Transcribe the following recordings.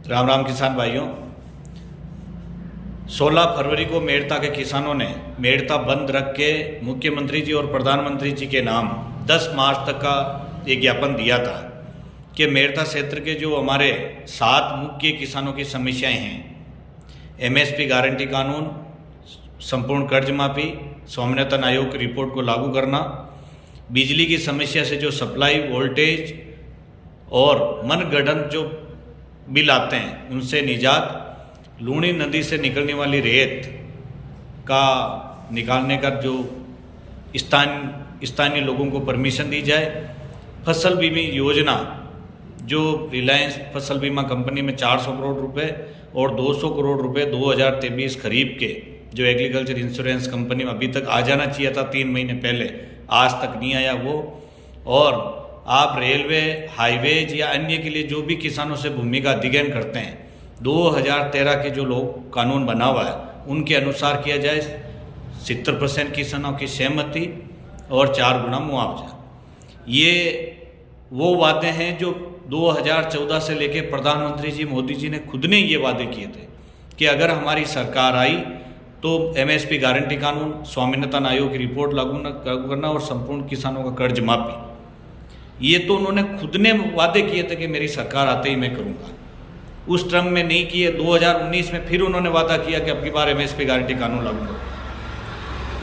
राम राम किसान भाइयों। 16 फरवरी को मेड़ता के किसानों ने मेड़ता बंद रख के मुख्यमंत्री जी और प्रधानमंत्री जी के नाम 10 मार्च तक का एक ज्ञापन दिया था कि मेड़ता क्षेत्र के जो हमारे 7 मुख्य किसानों की समस्याएं हैं, एमएसपी गारंटी कानून, संपूर्ण कर्ज माफी, स्वामीनाथन आयोग की रिपोर्ट को लागू करना, बिजली की समस्या से जो सप्लाई वोल्टेज और मनगढ़ंत जो बिल आते हैं उनसे निजात, लूणी नदी से निकलने वाली रेत का निकालने का जो स्थानीय लोगों को परमिशन दी जाए, फसल बीमा योजना जो रिलायंस फसल बीमा कंपनी में 400 करोड़ रुपए और 200 करोड़ रुपए 2023 खरीफ के जो एग्रीकल्चर इंश्योरेंस कंपनी में अभी तक आ जाना चाहिए था 3 महीने पहले, आज तक नहीं आया वो। और आप रेलवे, हाईवेज या अन्य के लिए जो भी किसानों से भूमि का अधिग्रहण करते हैं, 2013 के जो लोग कानून बना हुआ है उनके अनुसार किया जाए। 70% किसानों की सहमति और 4 गुना मुआवजा। ये वो वादे हैं जो 2014 से लेके प्रधानमंत्री जी मोदी जी ने खुद ने ये वादे किए थे कि अगर हमारी सरकार आई तो एमएसपी गारंटी कानून, स्वामीनाथन आयोग की रिपोर्ट लागू करना और संपूर्ण किसानों का कर्ज माफी। ये तो उन्होंने खुद ने वादे किए थे कि मेरी सरकार आते ही मैं करूँगा। उस टर्म में नहीं किए। 2019 में फिर उन्होंने वादा किया कि अब की बार एमएसपी गारंटी कानून लागू करूँगा,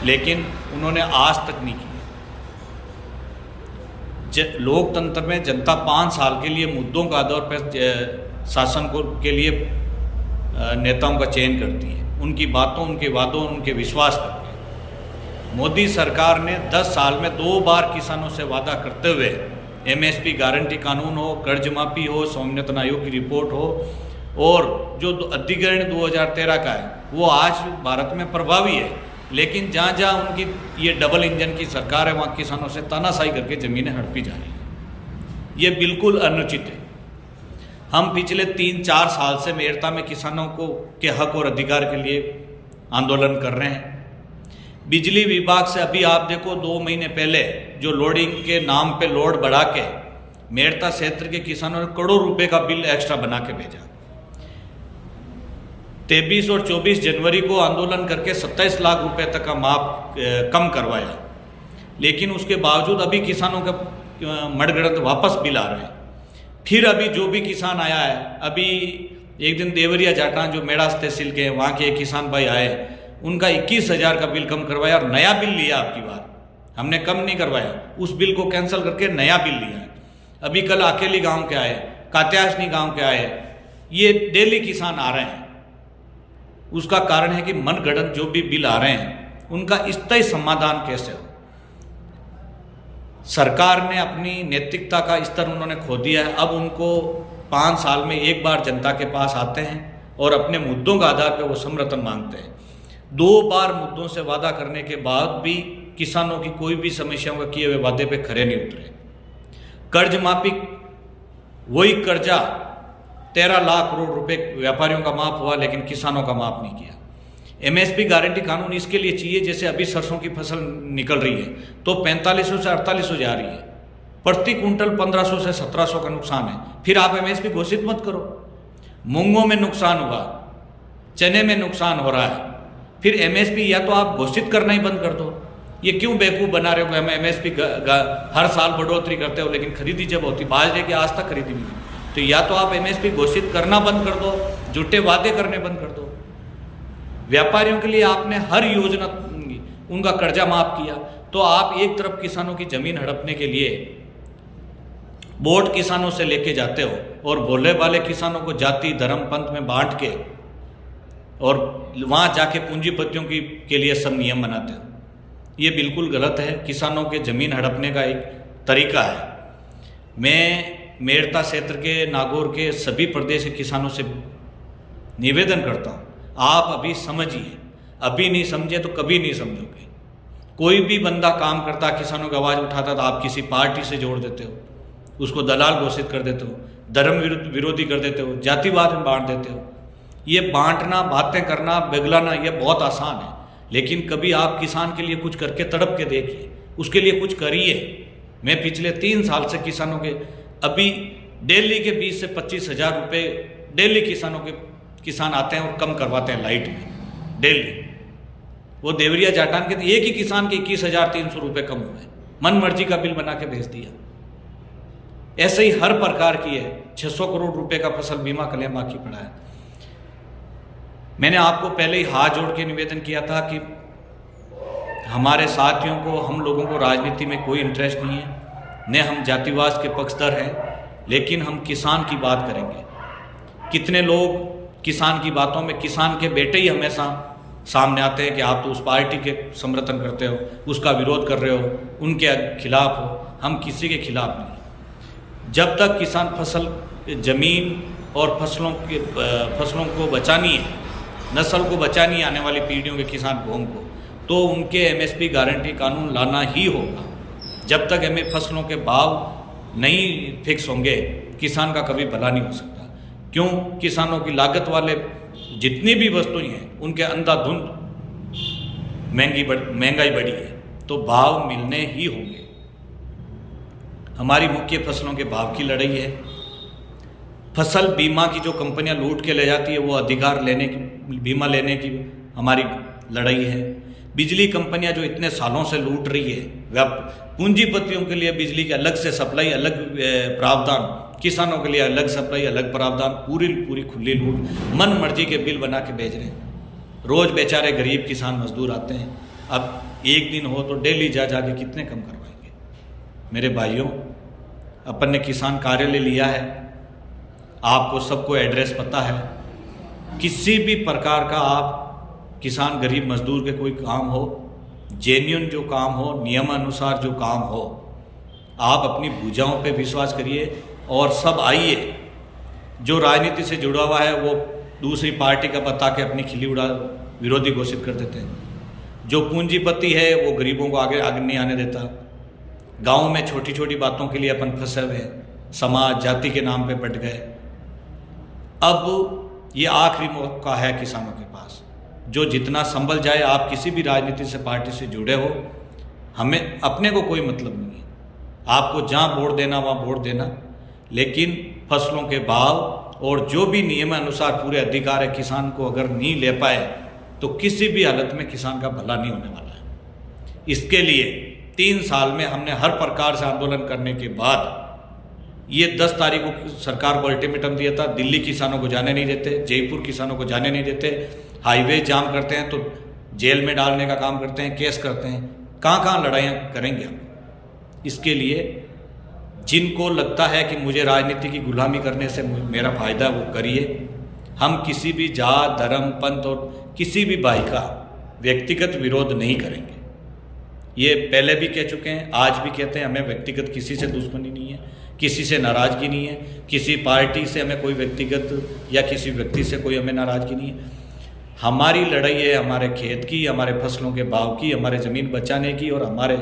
लेकिन उन्होंने आज तक नहीं किया। लोकतंत्र में जनता 5 साल के लिए मुद्दों के आधार पर शासन को के लिए नेताओं का चयन करती है, उनकी बातों, उनके वादों, उनके विश्वास करते हैं। मोदी सरकार ने 10 साल में 2 बार किसानों से वादा करते हुए एमएसपी गारंटी कानून हो, कर्ज माफी हो, स्वामीनाथन आयोग की रिपोर्ट हो और जो अधिग्रहण 2013 का है वो आज भारत में प्रभावी है, लेकिन जहाँ जहाँ उनकी ये डबल इंजन की सरकार है वहाँ किसानों से तानाशाही करके ज़मीनें हड़पी जा रही हैं। ये बिल्कुल अनुचित है। हम पिछले 3-4 साल से मेड़ता में किसानों को के हक और अधिकार के लिए आंदोलन कर रहे हैं। बिजली विभाग से अभी आप देखो 2 महीने पहले जो लोडिंग के नाम पे लोड बढ़ा के मेड़ता क्षेत्र के किसानों ने करोड़ों रुपए का बिल एक्स्ट्रा बना के भेजा। 23 और 24 जनवरी को आंदोलन करके 27 लाख रुपए तक का माफ कम करवाया, लेकिन उसके बावजूद अभी किसानों का मडगड़ंत वापस बिल आ रहे हैं। फिर अभी जो भी किसान आया है, अभी एक दिन देवरिया जाटान जो मेड़ास तहसील के हैं वहाँ के एक किसान भाई आए, उनका 21,000 का बिल कम करवाया और नया बिल लिया। आपकी बार हमने कम नहीं करवाया, उस बिल को कैंसिल करके नया बिल लिया है। अभी कल अकेली गांव के आए, कात्याशनी गांव के आए, ये डेली किसान आ रहे हैं। उसका कारण है कि मनगढ़ंत जो भी बिल आ रहे हैं उनका स्थायी समाधान कैसे हो। सरकार ने अपनी नैतिकता का स्तर उन्होंने खो दिया है। अब उनको 5 साल में एक बार जनता के पास आते हैं और अपने मुद्दों के आधार पर वो समर्थन मांगते हैं। 2 बार मुद्दों से वादा करने के बाद भी किसानों की कोई भी समस्याओं का किए हुए वादे पे खरे नहीं उतरे। कर्ज माफी, वही कर्जा 13 लाख करोड़ रुपए व्यापारियों का माफ हुआ, लेकिन किसानों का माफ नहीं किया। एमएसपी गारंटी कानून इसके लिए चाहिए, जैसे अभी सरसों की फसल निकल रही है तो 4500 से 4800 जा रही है, प्रति कुंटल 1500 से 1700 का नुकसान है। फिर आप एमएसपी घोषित मत करो। मूंगों में नुकसान हुआ, चने में नुकसान हो रहा है, फिर एमएसपी या तो आप घोषित करना ही बंद कर दो। ये क्यों बेवकूफ़ बना रहे हो? हम एमएसपी हर साल बढ़ोतरी करते हो, लेकिन खरीदी जब होती, बाजरे की आज तक खरीदी नहीं। तो या तो आप एमएसपी घोषित करना बंद कर दो, झूठे वादे करने बंद कर दो। व्यापारियों के लिए आपने हर योजना, उनका कर्जा माफ किया, तो आप एक तरफ किसानों की जमीन हड़पने के लिए वोट किसानों से लेके जाते हो और भोले वाले किसानों को जाति धर्म पंथ में बांट के और वहाँ जाके पूंजीपतियों के लिए सब नियम बनाते हो। ये बिल्कुल गलत है। किसानों के ज़मीन हड़पने का एक तरीका है। मैं मेड़ता क्षेत्र के, नागौर के सभी प्रदेश के किसानों से निवेदन करता हूँ, आप अभी समझिए। अभी नहीं समझे तो कभी नहीं समझोगे। कोई भी बंदा काम करता, किसानों की आवाज़ उठाता तो आप किसी पार्टी से जोड़ देते हो, उसको दलाल घोषित कर देते हो, धर्म विरोधी कर देते हो, जातिवाद में बांट देते हो। ये बांटना, बातें करना, बेगलाना ये बहुत आसान है, लेकिन कभी आप किसान के लिए कुछ करके तड़प के देखिए, उसके लिए कुछ करिए। मैं पिछले 3 साल से किसानों के अभी डेली के 20 से 25 हज़ार रुपये डेली किसान आते हैं और कम करवाते हैं लाइट में डेली। वो देवरिया जाटान के एक ही किसान के 21,300 रुपये कम हुए, मन मर्जी का बिल बना के भेज दिया। ऐसे ही हर प्रकार की है। 600 करोड़ रुपए का फसल बीमा क्लेम बाकी पड़ा है। मैंने आपको पहले ही हाथ जोड़ के निवेदन किया था कि हमारे साथियों को, हम लोगों को राजनीति में कोई इंटरेस्ट नहीं है, न हम जातिवाद के पक्षधर हैं, लेकिन हम किसान की बात करेंगे। कितने लोग किसान की बातों में, किसान के बेटे ही हमेशा सामने आते हैं कि आप तो उस पार्टी के समर्थन करते हो, उसका विरोध कर रहे हो, उनके खिलाफ हो। हम किसी के खिलाफ नहीं। जब तक किसान फसल, जमीन और फसलों को बचानी है, नस्ल को बचानी है आने वाली पीढ़ियों के किसान कौम को, तो उनके एमएसपी गारंटी कानून लाना ही होगा। जब तक हमें फसलों के भाव नहीं फिक्स होंगे, किसान का कभी भला नहीं हो सकता। क्यों? किसानों की लागत वाले जितनी भी वस्तुएं हैं उनके अंधाधुंध महंगाई बढ़ी है, तो भाव मिलने ही होंगे। हमारी मुख्य फसलों के भाव की लड़ाई है। फसल बीमा की जो कंपनियां लूट के ले जाती है, वो अधिकार लेने की, बीमा लेने की हमारी लड़ाई है। बिजली कंपनियां जो इतने सालों से लूट रही है, वह पूंजीपतियों के लिए बिजली के अलग से सप्लाई, अलग प्रावधान, किसानों के लिए अलग सप्लाई, अलग प्रावधान, पूरी खुली लूट, मन मर्जी के बिल बना के भेज रहे हैं। रोज बेचारे गरीब किसान मजदूर आते हैं, अब एक दिन हो तो डेली जा के कितने कम करवाएंगे। मेरे भाइयों, अपन ने किसान कार्यालय लिया है, आपको सबको एड्रेस पता है। किसी भी प्रकार का आप किसान गरीब मजदूर के कोई काम हो, जेन्युइन जो काम हो, नियमानुसार जो काम हो, आप अपनी भुजाओं पे विश्वास करिए और सब आइए। जो राजनीति से जुड़ा हुआ है वो दूसरी पार्टी का बता के अपनी खिल्ली उड़ा विरोधी घोषित कर देते हैं। जो पूंजीपति है वो गरीबों को आगे नहीं आने देता। गाँव में छोटी छोटी बातों के लिए अपन फंसे हुए हैं, समाज जाति के नाम पे बट गए। अब ये आखिरी मौका है किसानों के पास, जो जितना संभल जाए। आप किसी भी राजनीति से, पार्टी से जुड़े हो, हमें अपने को कोई मतलब नहीं है। आपको जहाँ वोट देना वहाँ वोट देना, लेकिन फसलों के भाव और जो भी नियमानुसार पूरे अधिकार है, किसान को अगर नहीं ले पाए तो किसी भी हालत में किसान का भला नहीं होने वाला है। इसके लिए 3 साल में हमने हर प्रकार से आंदोलन करने के बाद ये 10 तारीख को सरकार को अल्टीमेटम दिया था। दिल्ली किसानों को जाने नहीं देते, जयपुर किसानों को जाने नहीं देते, हाईवे जाम करते हैं तो जेल में डालने का काम करते हैं, केस करते हैं। कहाँ लड़ाइयाँ करेंगे हम? इसके लिए जिनको लगता है कि मुझे राजनीति की गुलामी करने से मेरा फायदा, वो करिए। हम किसी भी जात, धर्म, पंथ और किसी भी भाई का व्यक्तिगत विरोध नहीं करेंगे। ये पहले भी कह चुके हैं, आज भी कहते हैं। हमें व्यक्तिगत किसी से दुश्मनी नहीं है, किसी से नाराज़गी नहीं है, किसी पार्टी से हमें कोई व्यक्तिगत या किसी व्यक्ति से कोई हमें नाराज़गी नहीं है। हमारी लड़ाई है हमारे खेत की, हमारे फसलों के भाव की, हमारे ज़मीन बचाने की, और हमारे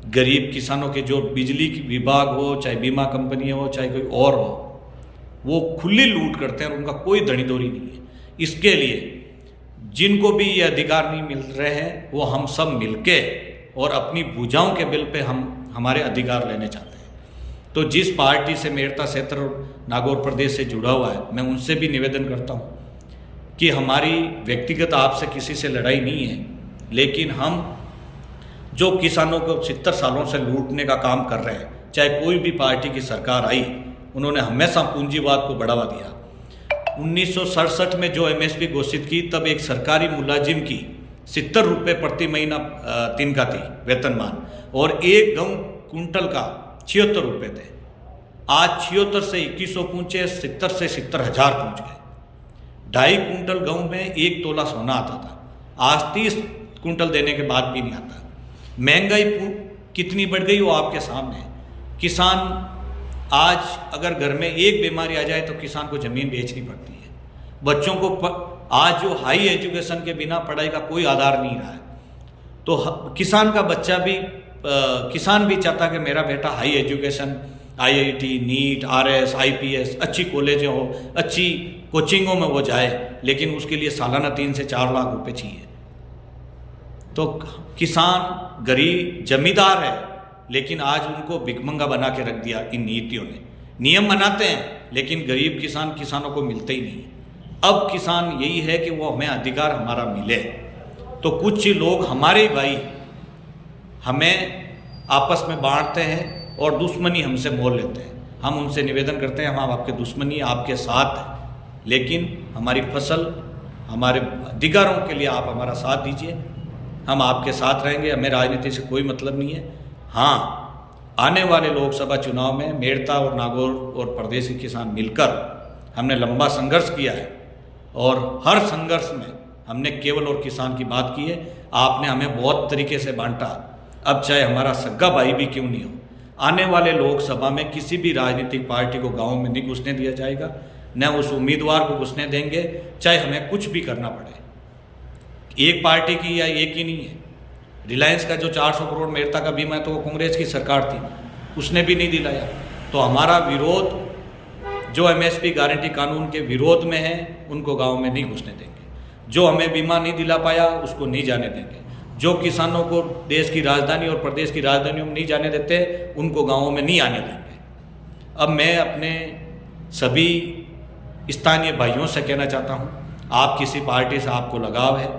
गरीब किसानों के जो बिजली विभाग हो, चाहे बीमा कंपनी हो, चाहे कोई और हो, वो खुली लूट करते हैं और उनका कोई धड़ीदौरी नहीं है। इसके लिए जिनको भी ये अधिकार नहीं मिल रहे हैं, वो हम सब मिलके और अपनी भुजाओं के बल पे हम हमारे अधिकार लेने चाहते हैं। तो जिस पार्टी से मेरठा क्षेत्र और नागौर प्रदेश से जुड़ा हुआ है, मैं उनसे भी निवेदन करता हूँ कि हमारी व्यक्तिगत आपसे किसी से लड़ाई नहीं है, लेकिन हम जो किसानों को 70 सालों से लूटने का काम कर रहे हैं, चाहे कोई भी पार्टी की सरकार आई, उन्होंने हमेशा पूंजीवाद को बढ़ावा दिया। 1967 में जो एमएसपी घोषित की, तब एक सरकारी मुलाजिम की 70 रुपये प्रति महीना तिनका थी वेतनमान, और एक गेहूं कुंटल का 76 रुपये थे। आज 76 से 2100 पहुँचे, 70 से 70,000 पहुँच गए। 2.5 कुंटल गेहूं में 1 तोला सोना आता था, आज 30 कुंटल देने के बाद भी नहीं आता। महंगाई कितनी बढ़ गई वो आपके सामने है। किसान आज अगर घर में एक बीमारी आ जाए तो किसान को ज़मीन बेचनी पड़ती है। बच्चों को आज जो हाई एजुकेशन के बिना पढ़ाई का कोई आधार नहीं रहा है, तो किसान का बच्चा भी, किसान भी चाहता कि मेरा बेटा high education, IIT, NEET, RS, IPS, अच्छी कॉलेजें हो, अच्छी कोचिंगों में वो जाए, लेकिन उसके लिए सालाना 3 से 4 लाख रुपए चाहिए। तो किसान गरीब जमींदार है, लेकिन आज उनको भिखमंगा बना के रख दिया इन नीतियों ने। नियम बनाते हैं लेकिन गरीब किसान किसानों को मिलते ही नहीं। अब किसान यही है कि वो हमें अधिकार हमारा मिले। तो कुछ लोग हमारे ही भाई हमें आपस में बांटते हैं और दुश्मनी हमसे मोल लेते हैं। हम उनसे निवेदन करते हैं, हम आपके दुश्मनी आपके साथ हैं, लेकिन हमारी फसल, हमारे अधिकारों के लिए आप हमारा साथ दीजिए, हम आपके साथ रहेंगे। हमें राजनीति से कोई मतलब नहीं है। हाँ, आने वाले लोकसभा चुनाव में मेड़ता और नागौर और प्रदेश के किसान मिलकर हमने लंबा संघर्ष किया है और हर संघर्ष में हमने केवल और किसान की बात की है। आपने हमें बहुत तरीके से बांटा, अब चाहे हमारा सगा भाई भी क्यों नहीं हो, आने वाले लोकसभा में किसी भी राजनीतिक पार्टी को गाँव में नहीं घुसने दिया जाएगा, न उस उम्मीदवार को घुसने देंगे, चाहे हमें कुछ भी करना पड़े। एक पार्टी की या एक ही नहीं है। रिलायंस का जो 400 करोड़ मेड़ता का बीमा है तो वो कांग्रेस की सरकार थी, उसने भी नहीं दिलाया। तो हमारा विरोध जो एमएसपी गारंटी कानून के विरोध में है उनको गांव में नहीं घुसने देंगे। जो हमें बीमा नहीं दिला पाया उसको नहीं जाने देंगे। जो किसानों को देश की राजधानी और प्रदेश की राजधानियों में नहीं जाने देते उनको गाँवों में नहीं आने देंगे। अब मैं अपने सभी स्थानीय भाइयों से कहना चाहता हूँ, आप किसी पार्टी से आपको लगाव है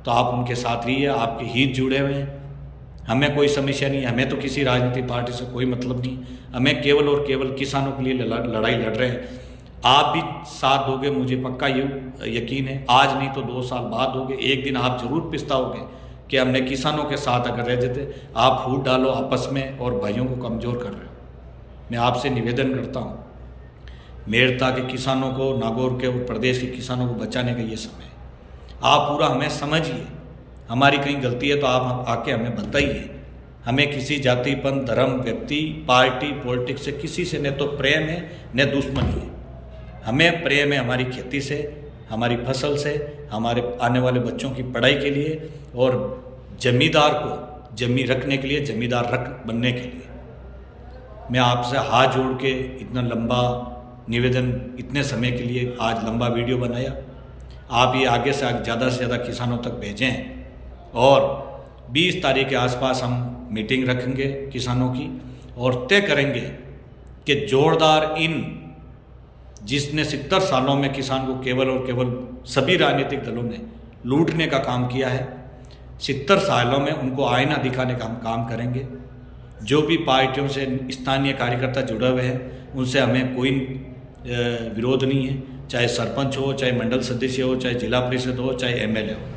तो आप उनके साथ रहिए, आपके हित जुड़े हुए हैं। हमें कोई समस्या नहीं है, हमें तो किसी राजनीतिक पार्टी से कोई मतलब नहीं। हमें केवल और केवल किसानों के लिए लड़ाई लड़ रहे हैं। आप भी साथ दोगे, मुझे पक्का यकीन है। आज नहीं तो 2 साल बाद दोगे, एक दिन आप जरूर पछताओगे कि हमने किसानों के साथ अगर रह जाते। आप फूट डालो आपस में और भाइयों को कमज़ोर कर रहे हो। मैं आपसे निवेदन करता हूँ, मेड़ता के किसानों को, नागौर के और प्रदेश के किसानों को बचाने का ये समय है। आप पूरा हमें समझिए, हमारी कहीं गलती है तो आप आके हमें बताइए। हमें किसी जाति, पंथ, धर्म, व्यक्ति, पार्टी, पॉलिटिक्स से किसी से न तो प्रेम है न दुश्मनी है। हमें प्रेम है हमारी खेती से, हमारी फसल से, हमारे आने वाले बच्चों की पढ़ाई के लिए और जमींदार को जमी रखने के लिए, जमींदार बनने के लिए। मैं आपसे हाथ जोड़ के इतना लंबा निवेदन, इतने समय के लिए आज लंबा वीडियो बनाया। आप ये आगे से ज़्यादा किसानों तक भेजें और 20 तारीख के आसपास हम मीटिंग रखेंगे किसानों की और तय करेंगे कि जोरदार इन जिसने 70 सालों में किसान को केवल और केवल सभी राजनीतिक दलों ने लूटने का काम किया है, 70 सालों में उनको आईना दिखाने का हम काम करेंगे। जो भी पार्टियों से स्थानीय कार्यकर्ता जुड़े हुए हैं उनसे हमें कोई विरोध नहीं है, चाहे सरपंच हो, चाहे मंडल सदस्य हो, चाहे जिला परिषद हो, चाहे एमएलए हो।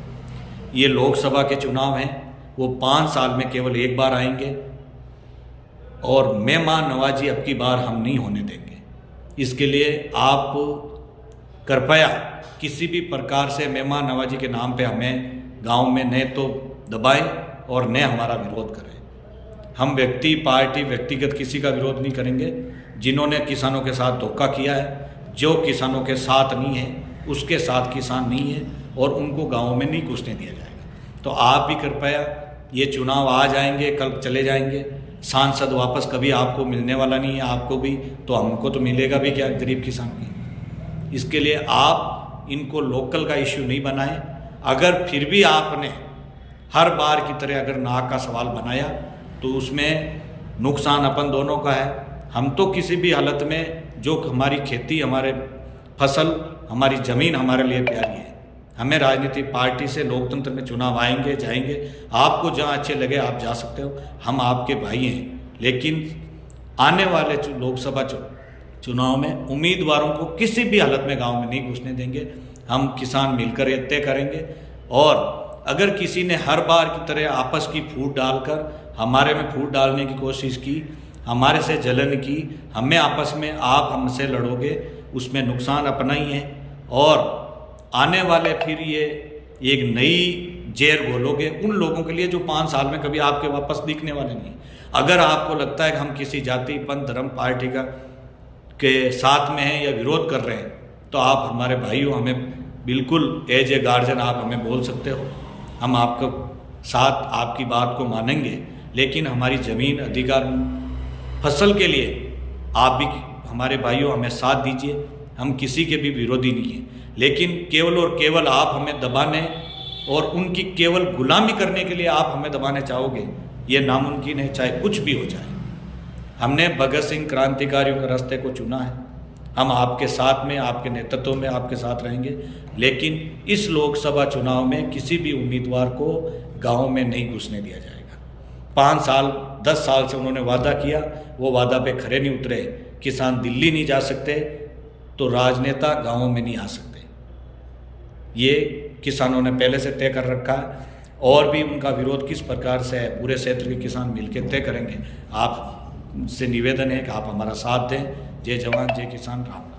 ये लोकसभा के चुनाव हैं, वो 5 साल में केवल एक बार आएंगे और मेहमान नवाजी अब की बार हम नहीं होने देंगे। इसके लिए आप कृपया किसी भी प्रकार से मेहमान नवाजी के नाम पे हमें गांव में न तो दबाएं और न हमारा विरोध करें। हम व्यक्ति, पार्टी, व्यक्तिगत किसी का विरोध नहीं करेंगे। जिन्होंने किसानों के साथ धोखा किया है, जो किसानों के साथ नहीं है उसके साथ किसान नहीं है और उनको गाँव में नहीं घुसने दिया जाएगा। तो आप भी कृपया, ये चुनाव आ जाएंगे, कल चले जाएंगे, सांसद वापस कभी आपको मिलने वाला नहीं है। आपको भी तो हमको तो मिलेगा भी क्या, गरीब किसान की। इसके लिए आप इनको लोकल का इश्यू नहीं बनाएं। अगर फिर भी आपने हर बार की तरह अगर नाक का सवाल बनाया तो उसमें नुकसान अपन दोनों का है। हम तो किसी भी हालत में, जो हमारी खेती, हमारे फसल, हमारी ज़मीन हमारे लिए प्यारी है। हमें राजनीतिक पार्टी से लोकतंत्र में चुनाव आएंगे जाएंगे, आपको जहाँ अच्छे लगे आप जा सकते हो, हम आपके भाई हैं। लेकिन आने वाले लोकसभा चुनाव में उम्मीदवारों को किसी भी हालत में गांव में नहीं घुसने देंगे। हम किसान मिलकर ये तय करेंगे। और अगर किसी ने हर बार की तरह आपस की फूट डालकर हमारे में फूट डालने की कोशिश की, हमारे से जलन की, हमें आपस में आप हमसे लड़ोगे, उसमें नुकसान अपना ही है। और आने वाले फिर ये एक नई जहर घोलोगे उन लोगों के लिए जो 5 साल में कभी आपके वापस दिखने वाले नहीं। अगर आपको लगता है कि हम किसी जाति, पंथ, धर्म, पार्टी के साथ में हैं या विरोध कर रहे हैं तो आप हमारे भाई हो, हमें बिल्कुल एज ए गार्जियन आप हमें बोल सकते हो। हम आपको साथ आपकी बात को मानेंगे, लेकिन हमारी ज़मीन, अधिकार, फसल के लिए आप भी हमारे भाइयों हमें साथ दीजिए। हम किसी के भी विरोधी नहीं हैं, लेकिन केवल और केवल आप हमें दबाने और उनकी केवल गुलामी करने के लिए आप हमें दबाने चाहोगे, ये नामुमकिन है, चाहे कुछ भी हो जाए। हमने भगत सिंह क्रांतिकारियों के रास्ते को चुना है, हम आपके साथ में, आपके नेतृत्व में आपके साथ रहेंगे, लेकिन इस लोकसभा चुनाव में किसी भी उम्मीदवार को गाँव में नहीं घुसने दिया जाएगा। 5 साल 10 साल से उन्होंने वादा किया, वो वादा पे खरे नहीं उतरे। किसान दिल्ली नहीं जा सकते तो राजनेता गाँवों में नहीं आ सकते। ये किसानों ने पहले से तय कर रखा है, और भी उनका विरोध किस प्रकार से है पूरे क्षेत्र के किसान मिलकर तय करेंगे। आपसे निवेदन है कि आप हमारा साथ दें। जय जवान जय किसान, राम।